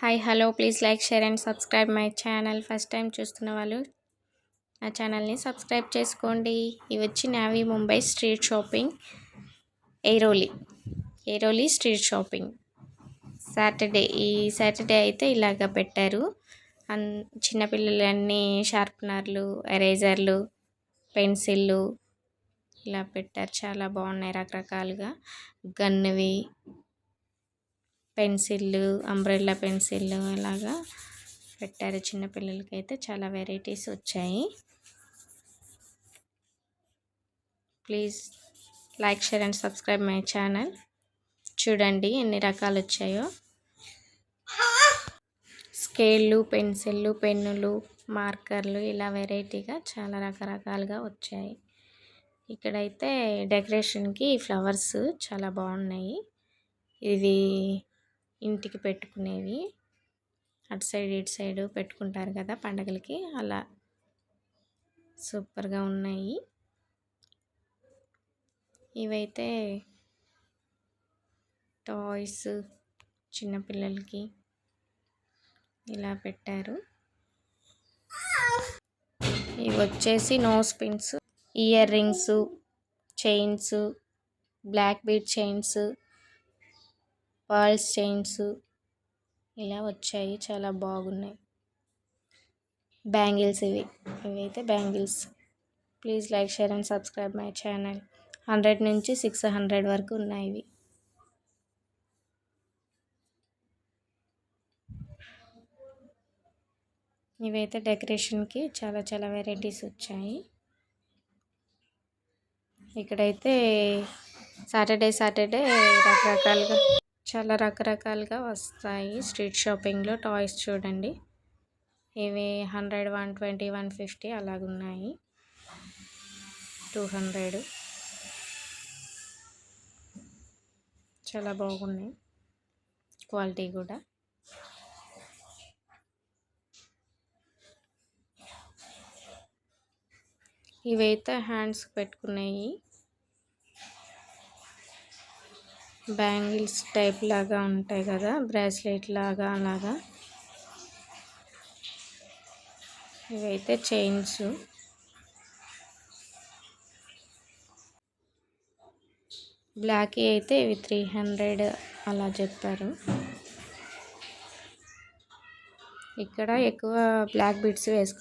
Hi hello please like share and subscribe my channel. First time చూస్తున్న వాళ్ళు నా ఛానల్ని సబ్స్క్రైబ్ చేసుకోండి. ఇవి వచ్చి Navi Mumbai street shopping Airoli street shopping Saturday అయితే ఇలాగ పెట్టారు. చిన్నపిల్లలన్నీ షార్ప్నర్లు, ఎరేజర్లు, పెన్సిళ్ళు ఇలా పెట్టారు. చాలా బాగున్నాయి రకరకాలుగా. గన్నువి, పెన్సిళ్ళు, అంబ్రెల్లా పెన్సిళ్ళు ఇలాగా పెట్టారు. చిన్నపిల్లలకి అయితే చాలా వెరైటీస్ వచ్చాయి. Please like share and subscribe my channel. చూడండి ఎన్ని రకాలు వచ్చాయో. స్కేళ్ళు, పెన్సిళ్ళు, పెన్నులు, మార్కర్లు ఇలా వెరైటీగా చాలా రకరకాలుగా వచ్చాయి. ఇక్కడైతే డెకరేషన్కి ఫ్లవర్స్ చాలా బాగున్నాయి. ఇవి ఇంటికి పెట్టుకునేవి, అటు సైడ్ ఇటు సైడ్ పెట్టుకుంటారు కదా పండగలకి, అలా సూపర్గా ఉన్నాయి. ఇవైతే టాయ్స్ చిన్నపిల్లలకి ఇలా పెట్టారు. ఇవి వచ్చేసి nose pins, earrings, chains, black bead chains, pearls chains ఇలా వచ్చాయి. చాలా బాగున్నాయి. బ్యాంగిల్స్ ఇవైతే bangles. Please like share and subscribe my channel. 100 నుంచి 600 వరకు ఉన్నాయి ఇవి. ఇవైతే డెకరేషన్కి చాలా వెరైటీస్ వచ్చాయి. ఇక్కడైతే సాటర్డే రకరకాలుగా వస్తాయి. స్ట్రీట్ షాపింగ్లో టాయ్స్ చూడండి. ఇవి 100, 120, 150 అలాగున్నాయి. 200 చాలా బాగున్నాయి. క్వాలిటీ కూడా. ఇవైతే హ్యాండ్స్ పెట్టుకున్నాయి. బ్యాంగిల్స్ టైప్ లాగా ఉంటాయి కదా, బ్రాస్లెట్ లాగా అలాగా. ఇవైతే చైన్స్. బ్లాక్ అయితే ఇవి 300 అలా చెప్పారు. ఇక్కడ ఎక్కువ బ్లాక్ బీడ్స్ వేసుకుంటారు.